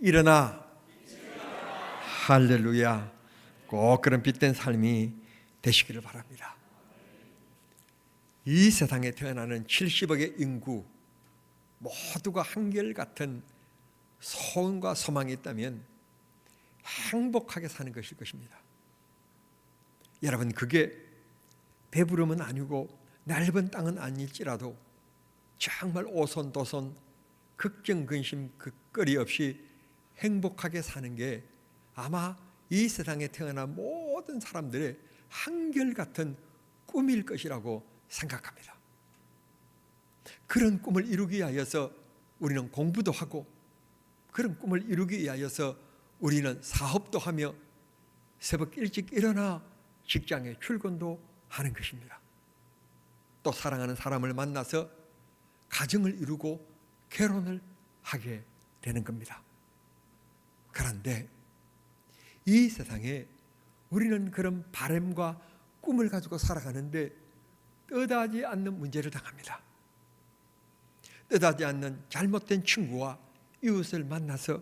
일어나. 할렐루야. 꼭 그런 빛된 삶이 되시기를 바랍니다. 이 세상에 태어나는 70억의 인구 모두가 한결같은 소원과 소망이 있다면 행복하게 사는 것일 것입니다. 여러분, 그게 배부름은 아니고 넓은 땅은 아닐지라도 정말 오손도손 걱정 근심 걱거리 없이 행복하게 사는 게 아마 이 세상에 태어난 모든 사람들의 한결같은 꿈일 것이라고 생각합니다. 그런 꿈을 이루기 위하여서 우리는 공부도 하고, 그런 꿈을 이루기 위하여서 우리는 사업도 하며 새벽 일찍 일어나 직장에 출근도 하는 것입니다. 또 사랑하는 사람을 만나서 가정을 이루고 결혼을 하게 되는 겁니다. 그런데 이 세상에 우리는 그런 바람과 꿈을 가지고 살아가는데 뜻하지 않는 문제를 당합니다. 뜻하지 않는 잘못된 친구와 이웃을 만나서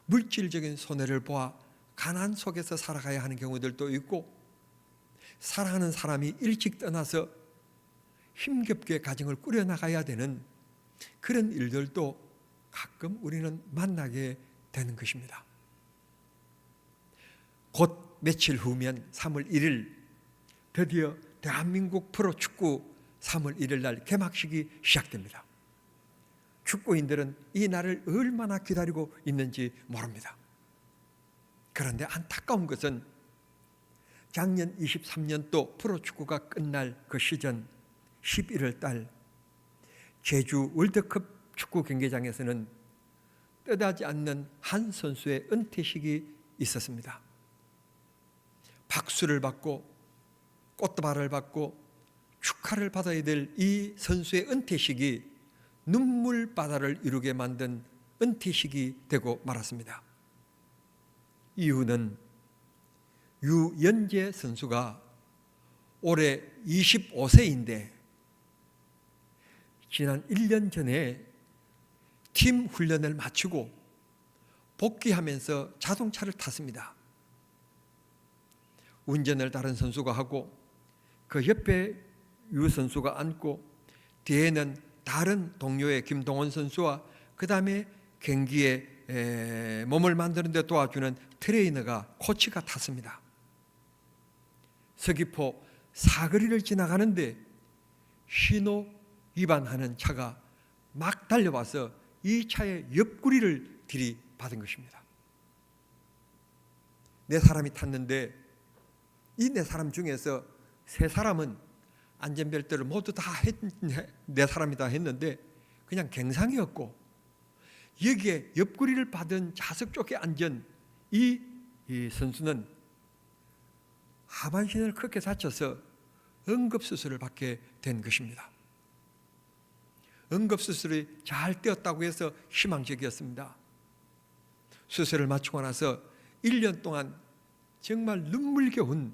물질적인 손해를 보아 가난 속에서 살아가야 하는 경우들도 있고, 사랑하는 사람이 일찍 떠나서 힘겹게 가정을 꾸려나가야 되는 그런 일들도 가끔 우리는 만나게 되는 것입니다. 곧 며칠 후면 3월 1일 드디어 대한민국 프로축구 3월 1일 날 개막식이 시작됩니다. 축구인들은 이 날을 얼마나 기다리고 있는지 모릅니다. 그런데 안타까운 것은 작년 23년도 프로축구가 끝날 그 시즌 11월 달 제주 월드컵 축구 경기장에서는 뜻하지 않는 한 선수의 은퇴식이 있었습니다. 박수를 받고 꽃다발을 받고 축하를 받아야 될 이 선수의 은퇴식이 눈물바다를 이루게 만든 은퇴식이 되고 말았습니다. 이유는 유연재 선수가 올해 25세인데 지난 1년 전에 팀 훈련을 마치고 복귀하면서 자동차를 탔습니다. 운전을 다른 선수가 하고 그 옆에 유 선수가 앉고 뒤에는 다른 동료의 김동원 선수와 그 다음에 경기에 몸을 만드는 데 도와주는 트레이너가 코치가 탔습니다. 서귀포 사거리를 지나가는데 신호 위반하는 차가 막 달려와서 이 차의 옆구리를 들이받은 것입니다. 네 사람이 탔는데 이 네 사람 중에서 세 사람은 안전벨트를 모두 네 사람이 다 했는데 그냥 갱상이었고, 여기에 옆구리를 받은 좌석 쪽에 앉은 이 선수는 하반신을 크게 다쳐서 응급수술을 받게 된 것입니다. 응급수술이 잘 되었다고 해서 희망적이었습니다. 수술을 마치고 나서 1년 동안 정말 눈물겨운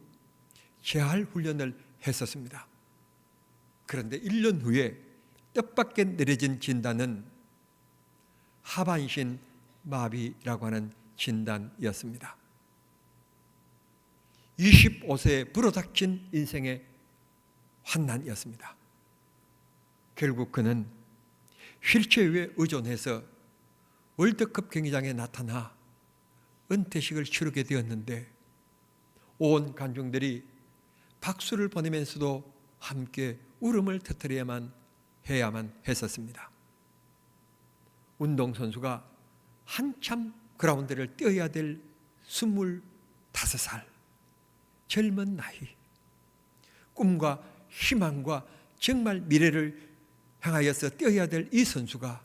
재활 훈련을 했었습니다. 그런데 1년 후에 뜻밖의 내려진 진단은 하반신 마비라고 하는 진단이었습니다. 25세에 불어닥친 인생의 환난이었습니다. 결국 그는 휠체어에 의존해서 월드컵 경기장에 나타나 은퇴식을 치르게 되었는데 온 관중들이 박수를 보내면서도 함께 울음을 터뜨려야만 했었습니다. 운동선수가 한참 그라운드를 뛰어야 될 25살 젊은 나이, 꿈과 희망과 정말 미래를 향하여서 뛰어야 될 이 선수가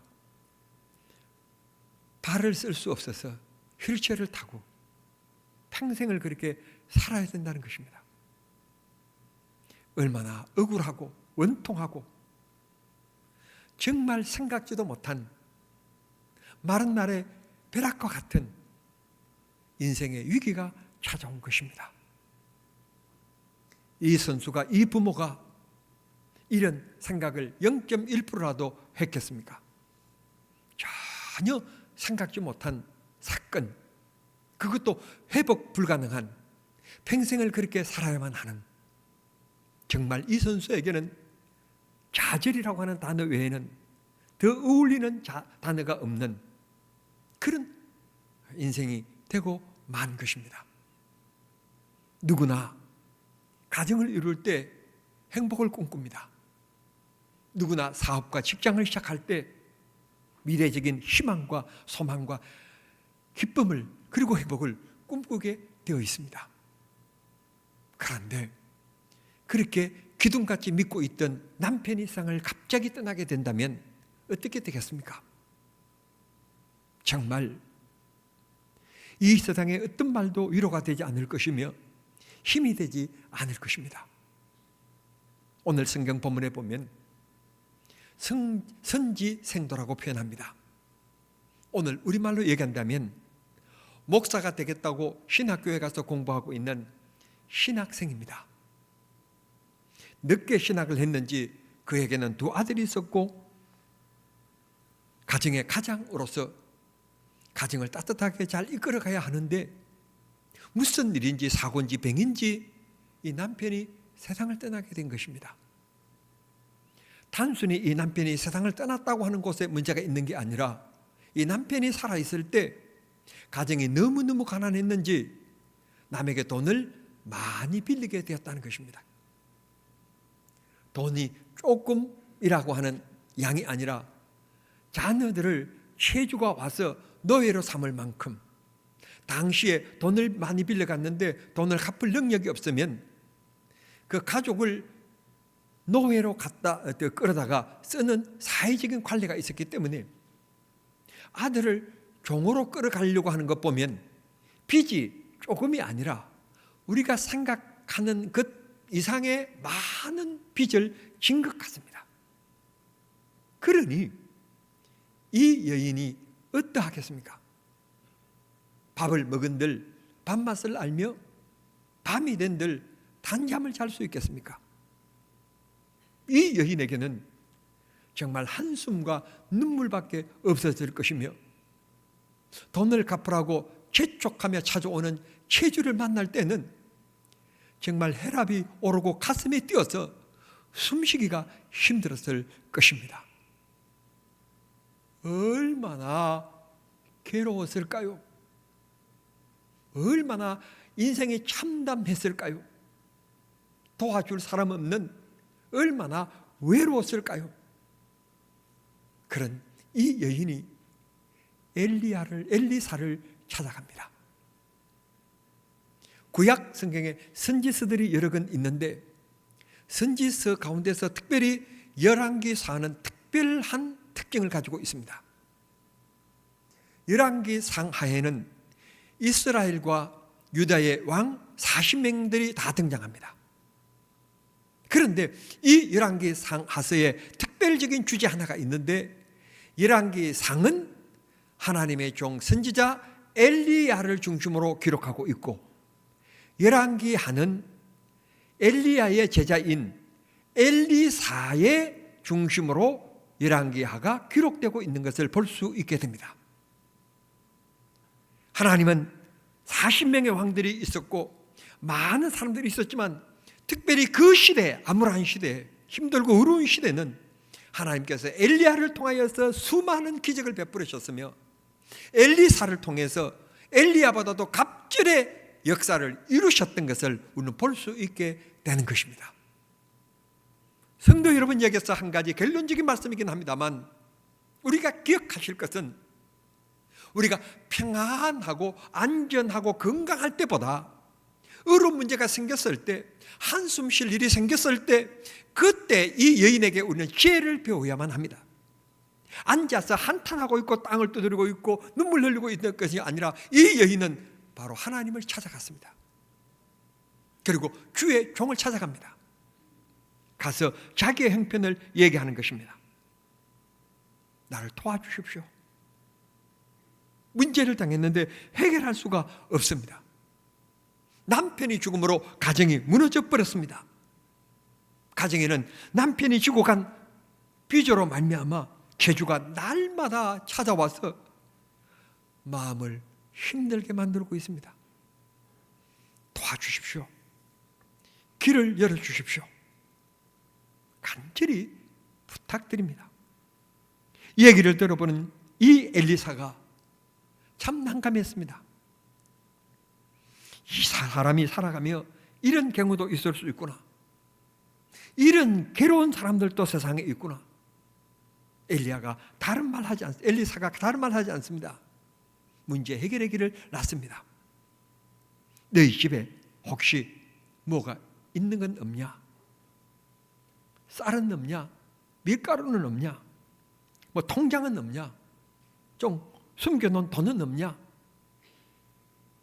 발을 쓸 수 없어서 휠체어를 타고 평생을 그렇게 살아야 된다는 것입니다. 얼마나 억울하고 원통하고 정말 생각지도 못한 마른 날의 벼락과 같은 인생의 위기가 찾아온 것입니다. 이 선수가, 이 부모가 이런 생각을 0.1%라도 했겠습니까? 전혀 생각지 못한 사건, 그것도 회복 불가능한, 평생을 그렇게 살아야만 하는, 정말 이 선수에게는 좌절이라고 하는 단어 외에는 더 어울리는 단어가 없는 그런 인생이 되고 만 것입니다. 누구나 가정을 이룰 때 행복을 꿈꿉니다. 누구나 사업과 직장을 시작할 때 미래적인 희망과 소망과 기쁨을 그리고 행복을 꿈꾸게 되어 있습니다. 그런데 그렇게 기둥같이 믿고 있던 남편이 세상을 갑자기 떠나게 된다면 어떻게 되겠습니까? 정말 이 세상에 어떤 말도 위로가 되지 않을 것이며 힘이 되지 않을 것입니다. 오늘 성경 본문에 보면 선지생도라고 표현합니다. 오늘 우리말로 얘기한다면 목사가 되겠다고 신학교에 가서 공부하고 있는 신학생입니다. 늦게 신학을 했는지 그에게는 두 아들이 있었고 가정의 가장으로서 가정을 따뜻하게 잘 이끌어가야 하는데 무슨 일인지 사고인지 병인지 이 남편이 세상을 떠나게 된 것입니다. 단순히 이 남편이 세상을 떠났다고 하는 곳에 문제가 있는 게 아니라 이 남편이 살아있을 때 가정이 너무너무 가난했는지 남에게 돈을 많이 빌리게 되었다는 것입니다. 돈이 조금이라고 하는 양이 아니라 자녀들을 che주가 와서 노예로 삼을 만큼, 당시에 돈을 많이 빌려갔는데 돈을 갚을 능력이 없으면 그 가족을 노예로 갖다 끌어다가 쓰는 사회적인 관리가 있었기 때문에 아들을 종으로 끌어가려고 하는 것 보면 빚이 조금이 아니라 우리가 생각하는 것 이상의 많은 빚을 진 것 같습니다. 그러니 이 여인이 어떠하겠습니까? 밥을 먹은들 밥맛을 알며 밤이 된들 단잠을 잘 수 있겠습니까? 이 여인에게는 정말 한숨과 눈물밖에 없었을 것이며 돈을 갚으라고 재촉하며 찾아오는 che주를 만날 때는 정말 혈압이 오르고 가슴이 뛰어서 숨쉬기가 힘들었을 것입니다. 얼마나 괴로웠을까요? 얼마나 인생이 참담했을까요? 도와줄 사람 없는 얼마나 외로웠을까요? 그런 이 여인이 엘리사를 찾아갑니다. 구약 성경에 선지서들이 여러 권 있는데 선지서 가운데서 특별히 열왕기상은 특별한 특징을 가지고 있습니다. 열왕기상 하에는 이스라엘과 유다의 왕 40명들이 다 등장합니다. 그런데 이 열왕기상 하서에 특별적인 주제 하나가 있는데 열왕기상은 하나님의 종 선지자 엘리야를 중심으로 기록하고 있고 열왕기하는 엘리야의 제자인 엘리사의 중심으로 열왕기하가 기록되고 있는 것을 볼 수 있게 됩니다. 하나님은 40명의 왕들이 있었고 많은 사람들이 있었지만 특별히 그 시대, 암울한 시대, 힘들고 어려운 시대는 하나님께서 엘리야를 통하여서 수많은 기적을 베풀으셨으며 엘리사를 통해서 엘리야보다도 갑절의 역사를 이루셨던 것을 우리는 볼 수 있게 되는 것입니다. 성도 여러분, 여기서 한 가지 결론적인 말씀이긴 합니다만 우리가 기억하실 것은 우리가 평안하고 안전하고 건강할 때보다 어려운 문제가 생겼을 때, 한숨 쉴 일이 생겼을 때 그때 이 여인에게 우리는 지혜를 배워야만 합니다. 앉아서 한탄하고 있고 땅을 두드리고 있고 눈물 흘리고 있는 것이 아니라 이 여인은 바로 하나님을 찾아갔습니다. 그리고 주의 종을 찾아갑니다. 가서 자기의 형편을 얘기하는 것입니다. 나를 도와주십시오. 문제를 당했는데 해결할 수가 없습니다. 남편이 죽음으로 가정이 무너져 버렸습니다. 가정에는 남편이 지고 간 비조로 말미암아 che주가 날마다 찾아와서 마음을 힘들게 만들고 있습니다. 도와주십시오. 길을 열어주십시오. 간절히 부탁드립니다. 이 얘기를 들어보는 이 엘리사가 참 난감했습니다. 이 사람이 살아가며 이런 경우도 있을 수 있구나. 이런 괴로운 사람들도 세상에 있구나. 엘리사가 다른 말 하지 않습니다. 문제 해결의 길을 놨습니다. 너희 집에 혹시 뭐가 있는 건 없냐? 쌀은 없냐? 밀가루는 없냐? 뭐 통장은 없냐? 좀 숨겨놓은 돈은 없냐?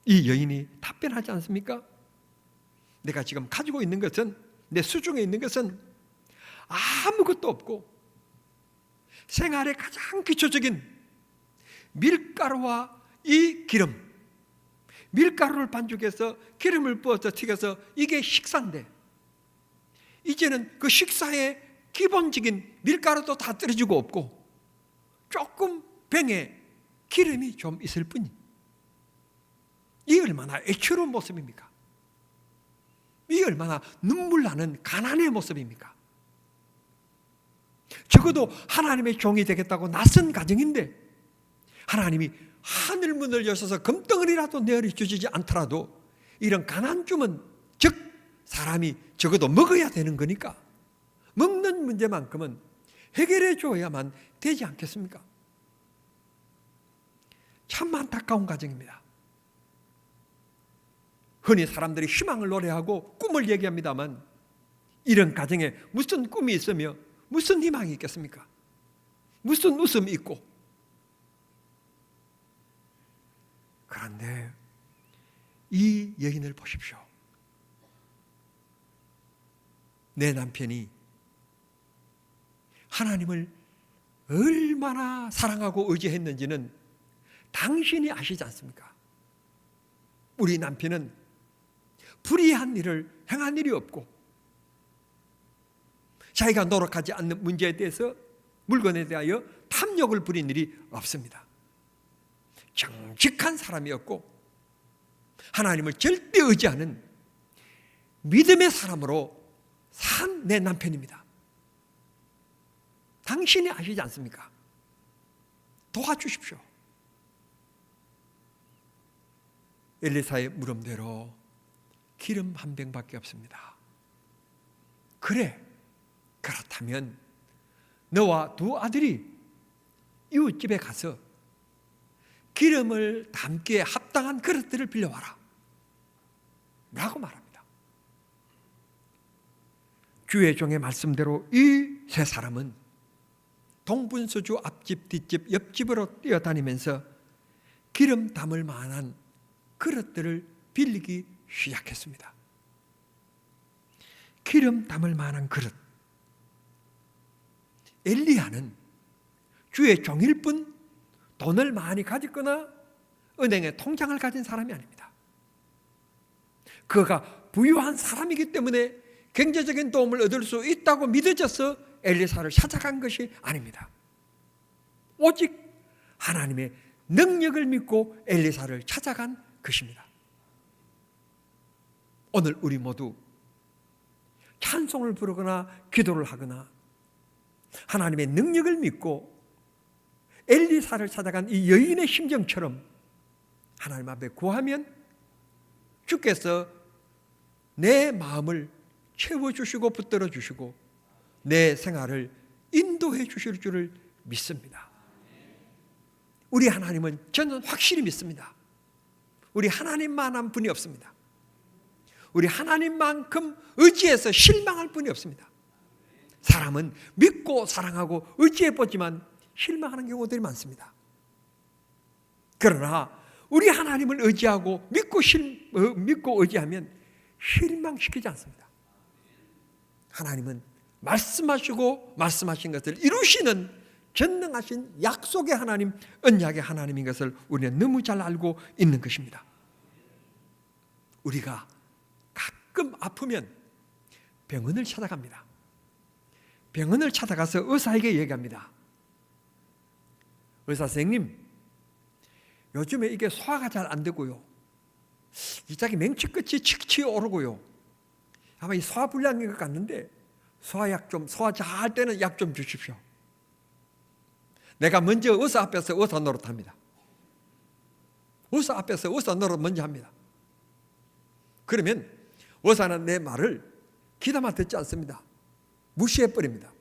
이 여인이 답변하지 않습니까? 내가 지금 가지고 있는 것은, 내 수중에 있는 것은 아무것도 없고 생활의 가장 기초적인 밀가루와 이 기름, 밀가루를 반죽해서 기름을 부어서 튀겨서 이게 식사인데, 이제는 그 식사의 기본적인 밀가루도 다 떨어지고 없고 조금 병에 기름이 좀 있을 뿐이. 이 얼마나 애처로운 모습입니까? 이 얼마나 눈물 나는 가난의 모습입니까? 적어도 하나님의 종이 되겠다고 낯선 가정인데 하나님이 하늘문을 여셔서 금덩어리라도 내어리 주시지 않더라도 이런 가난주면, 즉 사람이 적어도 먹어야 되는 거니까 먹는 문제만큼은 해결해 줘야만 되지 않겠습니까? 참 안타까운 가정입니다. 흔히 사람들이 희망을 노래하고 꿈을 얘기합니다만 이런 가정에 무슨 꿈이 있으며 무슨 희망이 있겠습니까? 무슨 웃음이 있고. 그런데 이 여인을 보십시오. 내 남편이 하나님을 얼마나 사랑하고 의지했는지는 당신이 아시지 않습니까? 우리 남편은 불의한 일을 행한 일이 없고 자기가 노력하지 않는 문제에 대해서, 물건에 대하여 탐욕을 부린 일이 없습니다. 정직한 사람이었고 하나님을 절대 의지하는 믿음의 사람으로 산 내 남편입니다. 당신이 아시지 않습니까? 도와주십시오. 엘리사의 물음대로 기름 한 병밖에 없습니다. 그래, 그렇다면 너와 두 아들이 이웃집에 가서 기름을 담기에 합당한 그릇들을 빌려와라 라고 말합니다. 주의 종의 말씀대로 이 세 사람은 동분서주 앞집, 뒷집, 옆집으로 뛰어다니면서 기름 담을 만한 그릇들을 빌리기 시작했습니다. 기름 담을 만한 그릇. 엘리야는 주의 종일 뿐 돈을 많이 가졌거나 은행에 통장을 가진 사람이 아닙니다. 그가 부유한 사람이기 때문에 경제적인 도움을 얻을 수 있다고 믿어져서 엘리사를 찾아간 것이 아닙니다. 오직 하나님의 능력을 믿고 엘리사를 찾아간 것입니다. 오늘 우리 모두 찬송을 부르거나 기도를 하거나 하나님의 능력을 믿고 엘리사를 찾아간 이 여인의 심정처럼 하나님 앞에 구하면 주께서 내 마음을 채워주시고 붙들어 주시고 내 생활을 인도해 주실 줄을 믿습니다. 우리 하나님은 저는 확실히 믿습니다. 우리 하나님만한 분이 없습니다. 우리 하나님만큼 의지해서 실망할 분이 없습니다. 사람은 믿고 사랑하고 의지해보지만 실망하는 경우들이 많습니다. 그러나 우리 하나님을 의지하고 믿고 의지하면 실망시키지 않습니다. 하나님은 말씀하시고 말씀하신 것을 이루시는 전능하신 약속의 하나님, 언약의 하나님인 것을 우리는 너무 잘 알고 있는 것입니다. 우리가 가끔 아프면 병원을 찾아갑니다. 병원을 찾아가서 의사에게 얘기합니다. 의사 선생님, 요즘에 이게 소화가 잘 안 되고요. 이 자기 맹치 끝이 칙치 오르고요. 아마 이 소화불량인 것 같는데 소화약 좀, 소화 잘 되는 약 좀 주십시오. 내가 먼저 의사 앞에서 의사 노릇합니다. 의사 앞에서 의사 노릇 먼저 합니다. 그러면 의사는 내 말을 귀담아 듣지 않습니다. 무시해버립니다.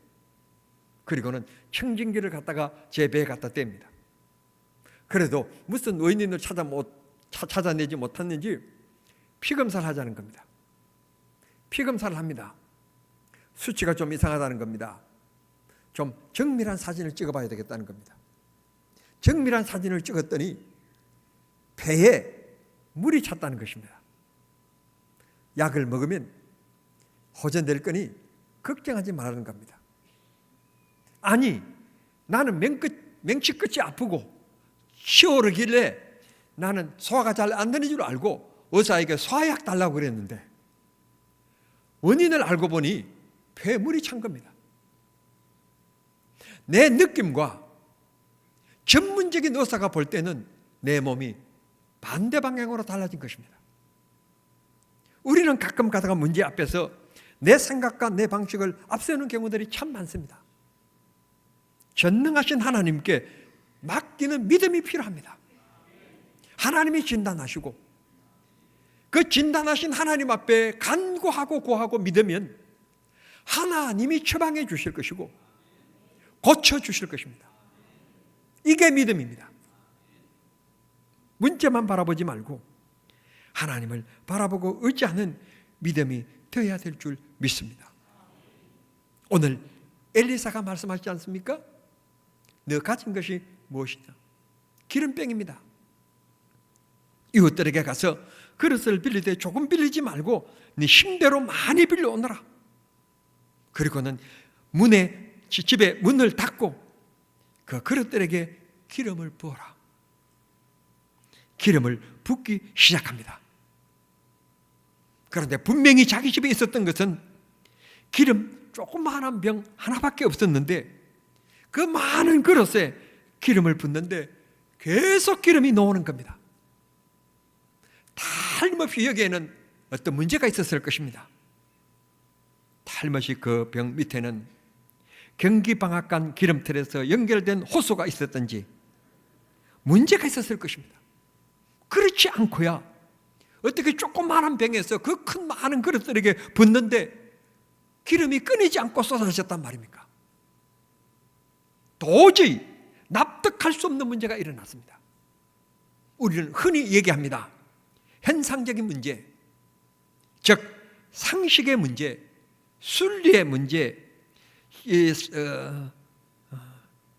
그리고는 청진기를 갖다가 제 배에 갖다 댑니다. 그래도 무슨 원인을 찾아내지 못했는지 피검사를 하자는 겁니다. 피검사를 합니다. 수치가 좀 이상하다는 겁니다. 좀 정밀한 사진을 찍어봐야 되겠다는 겁니다. 정밀한 사진을 찍었더니 배에 물이 찼다는 것입니다. 약을 먹으면 호전될 거니 걱정하지 말라는 겁니다. 아니, 나는 맹치 끝이 아프고 치오르길래 나는 소화가 잘 안 되는 줄 알고 의사에게 소화약 달라고 그랬는데 원인을 알고 보니 배에 물이 찬 겁니다. 내 느낌과 전문적인 의사가 볼 때는 내 몸이 반대 방향으로 달라진 것입니다. 우리는 가끔 가다가 문제 앞에서 내 생각과 내 방식을 앞세우는 경우들이 참 많습니다. 전능하신 하나님께 맡기는 믿음이 필요합니다. 하나님이 진단하시고 그 진단하신 하나님 앞에 간구하고 구하고 믿으면 하나님이 처방해 주실 것이고 고쳐 주실 것입니다. 이게 믿음입니다. 문제만 바라보지 말고 하나님을 바라보고 의지하는 믿음이 되어야 될 줄 믿습니다. 오늘 엘리사가 말씀하지 않습니까? 너 가진 것이 무엇이냐? 기름병입니다. 이웃들에게 가서 그릇을 빌릴 때 조금 빌리지 말고 네 힘대로 많이 빌려오너라. 그리고는 집에 문을 닫고 그 그릇들에게 기름을 부어라. 기름을 붓기 시작합니다. 그런데 분명히 자기 집에 있었던 것은 기름 조그마한 병 하나밖에 없었는데 그 많은 그릇에 기름을 붓는데 계속 기름이 나오는 겁니다. 틀림없이 여기에는 어떤 문제가 있었을 것입니다. 틀림없이 그 병 밑에는 경기방앗간 기름틀에서 연결된 호수가 있었던지 문제가 있었을 것입니다. 그렇지 않고야 어떻게 조그마한 병에서 그 큰 많은 그릇들에게 붓는데 기름이 끊이지 않고 쏟아졌단 말입니까? 도저히 납득할 수 없는 문제가 일어났습니다. 우리는 흔히 얘기합니다. 현상적인 문제, 즉 상식의 문제, 순리의 문제,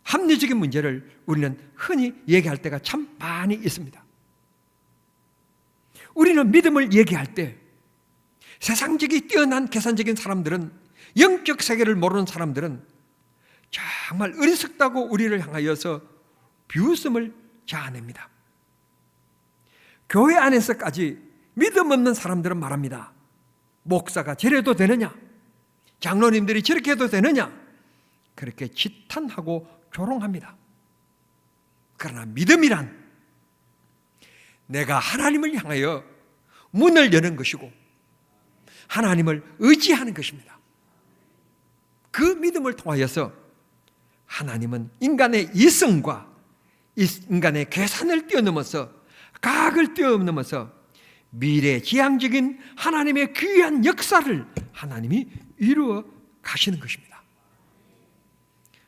합리적인 문제를 우리는 흔히 얘기할 때가 참 많이 있습니다. 우리는 믿음을 얘기할 때 세상적이 뛰어난 계산적인 사람들은, 영적 세계를 모르는 사람들은 정말 어리석다고 우리를 향하여서 비웃음을 자아냅니다. 교회 안에서까지 믿음 없는 사람들은 말합니다. 목사가 저래도 되느냐? 장로님들이 저렇게 해도 되느냐? 그렇게 지탄하고 조롱합니다. 그러나 믿음이란 내가 하나님을 향하여 문을 여는 것이고 하나님을 의지하는 것입니다. 그 믿음을 통하여서 하나님은 인간의 이성과 인간의 계산을 뛰어넘어서, 가학을 뛰어넘어서 미래지향적인 하나님의 귀한 역사를 하나님이 이루어 가시는 것입니다.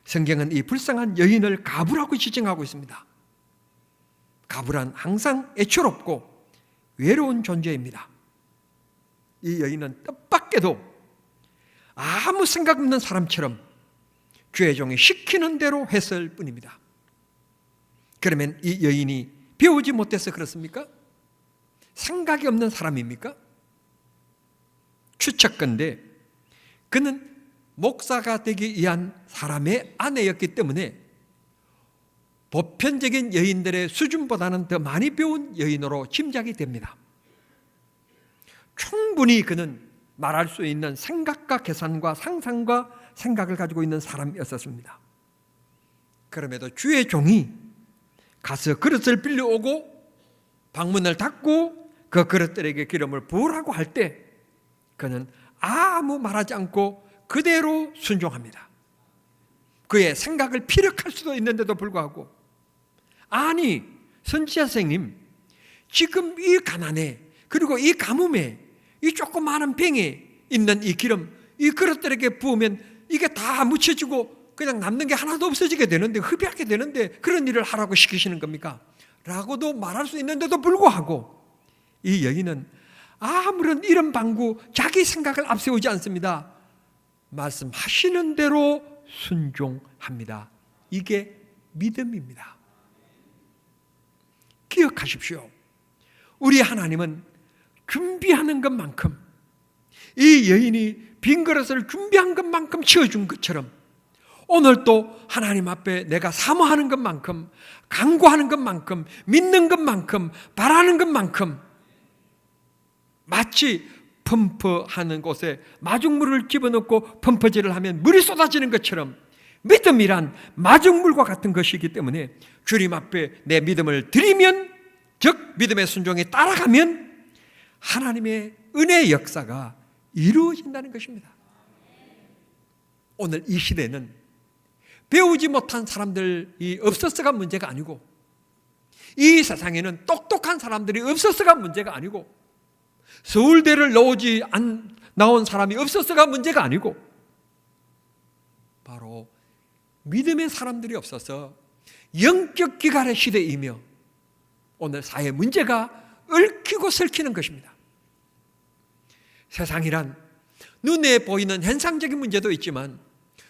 성경은 이 불쌍한 여인을 가부라고 지칭하고 있습니다. 가부란 항상 애처롭고 외로운 존재입니다. 이 여인은 뜻밖에도 아무 생각 없는 사람처럼 주의 종이 시키는 대로 했을 뿐입니다. 그러면 이 여인이 배우지 못해서 그렇습니까? 생각이 없는 사람입니까? 추측건대 그는 목사가 되기 위한 사람의 아내였기 때문에 보편적인 여인들의 수준보다는 더 많이 배운 여인으로 짐작이 됩니다. 충분히 그는 말할 수 있는 생각과 계산과 상상과 생각을 가지고 있는 사람이었습니다. 그럼에도 주의 종이 가서 그릇을 빌려오고 방문을 닫고 그 그릇들에게 기름을 부으라고 할 때 그는 아무 말하지 않고 그대로 순종합니다. 그의 생각을 피력할 수도 있는데도 불구하고, 아니 선지자 선생님, 지금 이 가난에, 그리고 이 가뭄에, 이 조그마한 병에 있는 이 기름, 이 그릇들에게 부으면 이게 다 묻혀지고 그냥 남는 게 하나도 없어지게 되는데, 흡입하게 되는데 그런 일을 하라고 시키시는 겁니까? 라고도 말할 수 있는데도 불구하고 이 여인은 아무런 이런 방구, 자기 생각을 앞세우지 않습니다. 말씀하시는 대로 순종합니다. 이게 믿음입니다. 기억하십시오. 우리 하나님은 준비하는 것만큼, 이 여인이 빈 그릇을 준비한 것만큼 채워준 것처럼 오늘 또 하나님 앞에 내가 사모하는 것만큼, 간구하는 것만큼, 믿는 것만큼, 바라는 것만큼, 마치 펌프하는 곳에 마중물을 집어넣고 펌프질을 하면 물이 쏟아지는 것처럼 믿음이란 마중물과 같은 것이기 때문에 주님 앞에 내 믿음을 드리면, 즉 믿음의 순종에 따라가면 하나님의 은혜의 역사가 이루어진다는 것입니다. 오늘 이 시대는 배우지 못한 사람들이 없어서가 문제가 아니고, 이 세상에는 똑똑한 사람들이 없어서가 문제가 아니고, 서울대를 나온 사람이 없어서가 문제가 아니고, 바로 믿음의 사람들이 없어서 영적 기갈의 시대이며 오늘 사회 문제가 얽히고 설키는 것입니다. 세상이란 눈에 보이는 현상적인 문제도 있지만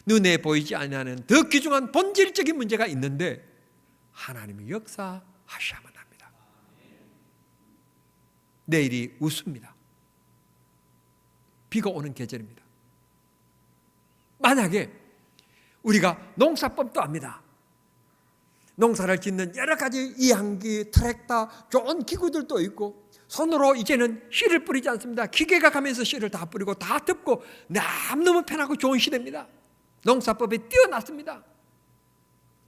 눈에 보이지 않는 더 귀중한 본질적인 문제가 있는데 하나님이 역사하셔야만 합니다. 내일이 우수입니다. 비가 오는 계절입니다. 만약에 우리가 농사법도 압니다. 농사를 짓는 여러 가지 이항기, 트랙터, 좋은 기구들도 있고, 손으로 이제는 씨를 뿌리지 않습니다. 기계가 가면서 씨를 다 뿌리고 다 덮고 너무 편하고 좋은 시대입니다. 농사법이 뛰어났습니다.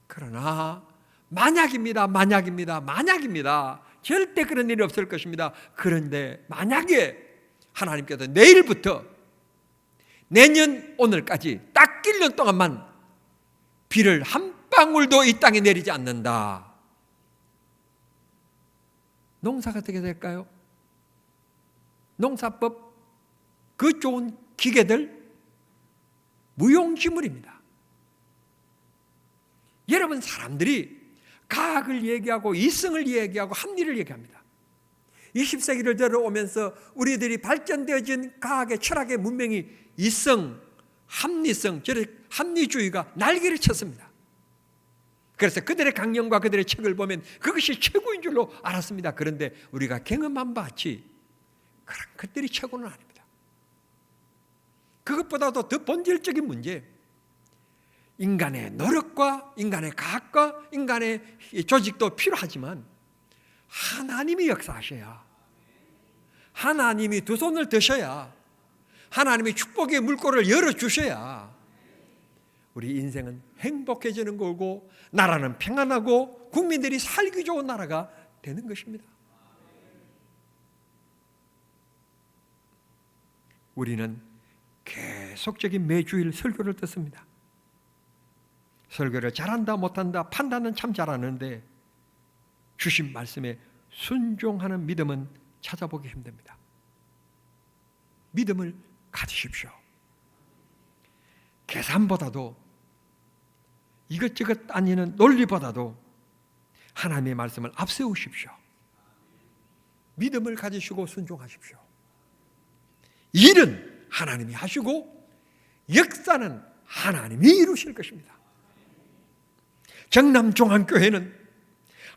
그러나 만약입니다. 절대 그런 일이 없을 것입니다. 그런데 만약에 하나님께서 내일부터 내년 오늘까지 딱 1년 동안만 비를 한 방울도 이 땅에 내리지 않는다. 농사가 어떻게 될까요? 농사법, 그 좋은 기계들 무용지물입니다. 여러분, 사람들이 과학을 얘기하고 이성을 얘기하고 합리를 얘기합니다. 20세기를 들어오면서 우리들이 발전되어진 과학의 철학의 문명이 이성, 합리성, 합리주의가 날개를 쳤습니다. 그래서 그들의 강령과 그들의 책을 보면 그것이 최고인 줄로 알았습니다. 그런데 우리가 경험한 바치 그런 것들이 최고는 아닙니다. 그것보다도 더 본질적인 문제, 인간의 노력과 인간의 과학과 인간의 조직도 필요하지만 하나님이 역사하셔야, 하나님이 두 손을 드셔야, 하나님이 축복의 물꼬를 열어주셔야 우리 인생은 행복해지는 거고 나라는 평안하고 국민들이 살기 좋은 나라가 되는 것입니다. 우리는 계속적인 매주일 설교를 듣습니다. 설교를 잘한다 못한다 판단은 참 잘하는데 주신 말씀에 순종하는 믿음은 찾아보기 힘듭니다. 믿음을 가지십시오. 계산보다도 이것저것 따지는 논리보다도 하나님의 말씀을 앞세우십시오. 믿음을 가지시고 순종하십시오. 일은 하나님이 하시고 역사는 하나님이 이루실 것입니다. 정남종안교회는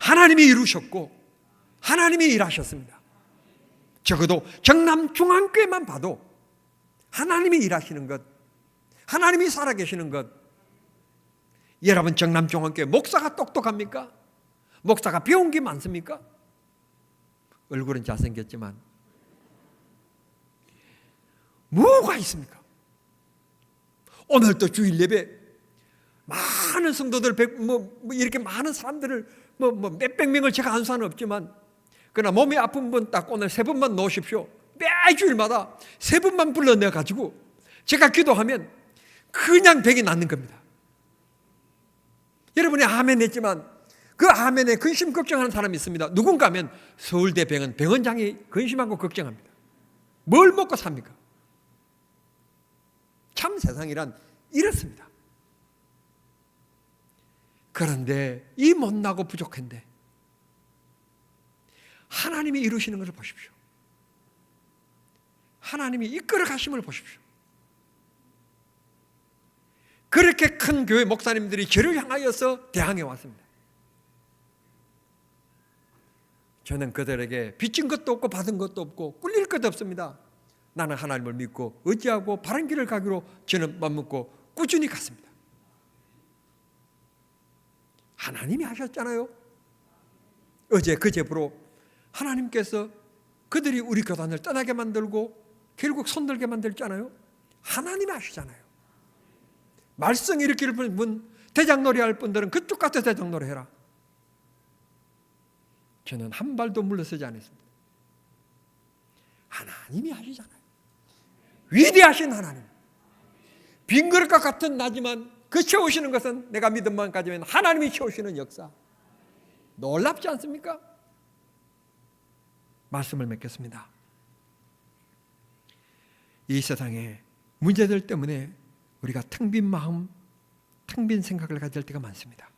하나님이 이루셨고 하나님이 일하셨습니다. 적어도 정남종안교회만 봐도 하나님이 일하시는 것, 하나님이 살아계시는 것. 여러분, 정남종안교회 목사가 똑똑합니까? 목사가 배운 게 많습니까? 얼굴은 잘생겼지만 뭐가 있습니까? 오늘도 주일 예배 많은 성도들, 이렇게 많은 사람들을 몇백 명을 제가 안 수는 없지만, 그러나 몸이 아픈 분 딱 오늘 3분만 놓으십시오. 매주일마다 3분만 불러내가지고 제가 기도하면 그냥 병이 낫는 겁니다. 여러분이 아멘 했지만 그 아멘에 근심 걱정하는 사람이 있습니다. 누군가 하면 서울대 병원장이 근심하고 걱정합니다. 뭘 먹고 삽니까? 참 세상이란 이렇습니다. 그런데 이 못나고 부족한데 하나님이 이루시는 것을 보십시오. 하나님이 이끌어 가심을 보십시오. 그렇게 큰 교회 목사님들이 저를 향하여서 대항해 왔습니다. 저는 그들에게 빚진 것도 없고 받은 것도 없고 꿀릴 것도 없습니다. 나는 하나님을 믿고 의지하고 바른 길을 가기로 저는 맘먹고 꾸준히 갔습니다. 하나님이 하셨잖아요. 어제 그제부로 하나님께서 그들이 우리 교단을 떠나게 만들고 결국 손들게 만들잖아요. 하나님이 하시잖아요. 말썽 일으킬 분, 대장놀이 할 분들은 그쪽 가서 대장놀이 해라. 저는 한 발도 물러서지 않았습니다. 하나님이 하시잖아요. 위대하신 하나님. 빈 그릇과 같은 나지만 그 채우시는 것은 내가 믿음만 가지면 하나님이 채우시는 역사. 놀랍지 않습니까? 말씀을 맺겠습니다. 이 세상에 문제들 때문에 우리가 텅 빈 마음, 텅 빈 생각을 가질 때가 많습니다.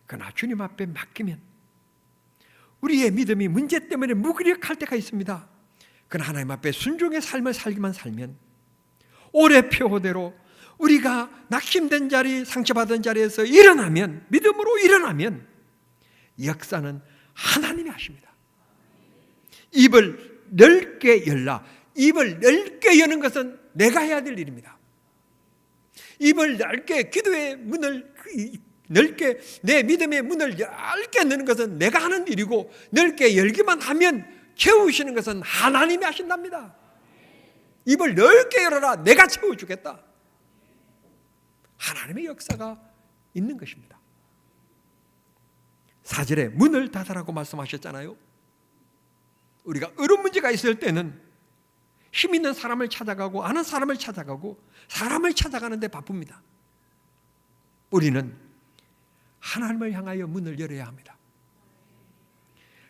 그러나 주님 앞에 맡기면 우리의 믿음이 문제 때문에 무기력할 때가 있습니다. 그러나 하나님 앞에 순종의 삶을 살기만 살면 올해 표호대로 우리가 낙심된 자리, 상처받은 자리에서 일어나면, 믿음으로 일어나면 역사는 하나님이 하십니다. 입을 넓게 열라. 입을 넓게 여는 것은 내가 해야 될 일입니다. 입을 넓게, 기도의 문을 넓게, 내 믿음의 문을 넓게 여는 것은 내가 하는 일이고, 넓게 열기만 하면 채우시는 것은 하나님이 하신답니다. 입을 넓게 열어라. 내가 채워주겠다. 하나님의 역사가 있는 것입니다. 4절에 문을 닫으라고 말씀하셨잖아요. 우리가 어려운 문제가 있을 때는 힘 있는 사람을 찾아가고 아는 사람을 찾아가고 사람을 찾아가는 데 바쁩니다. 우리는 하나님을 향하여 문을 열어야 합니다.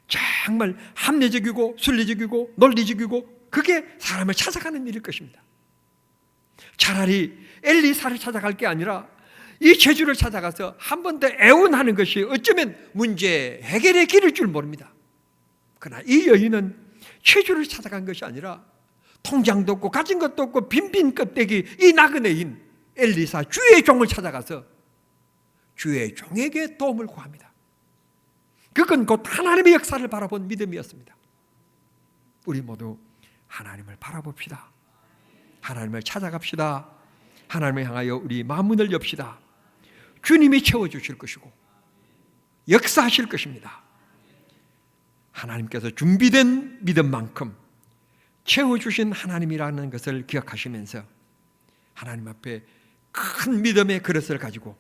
정말 합리적이고 순리적이고 논리적이고 그게 사람을 찾아가는 일일 것입니다. 차라리 엘리사를 찾아갈 게 아니라 이 제주를 찾아가서 한 번 더 애원하는 것이 어쩌면 문제 해결의 길일 줄 모릅니다. 그러나 이 여인은 제주를 찾아간 것이 아니라 통장도 없고 가진 것도 없고 빈빈 껍데기 이 나그네인 엘리사 주의 종을 찾아가서 주의 종에게 도움을 구합니다. 그건 곧 하나님의 역사를 바라본 믿음이었습니다. 우리 모두 하나님을 바라봅시다. 하나님을 찾아갑시다. 하나님을 향하여 우리 마음문을 엽시다. 주님이 채워주실 것이고 역사하실 것입니다. 하나님께서 준비된 믿음만큼 채워주신 하나님이라는 것을 기억하시면서 하나님 앞에 큰 믿음의 그릇을 가지고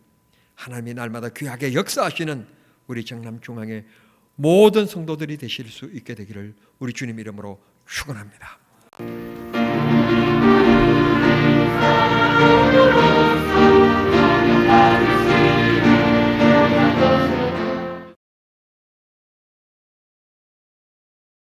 하나님이 날마다 귀하게 역사하시는 우리 정남중앙의 모든 성도들이 되실 수 있게 되기를 우리 주님 이름으로 축원합니다.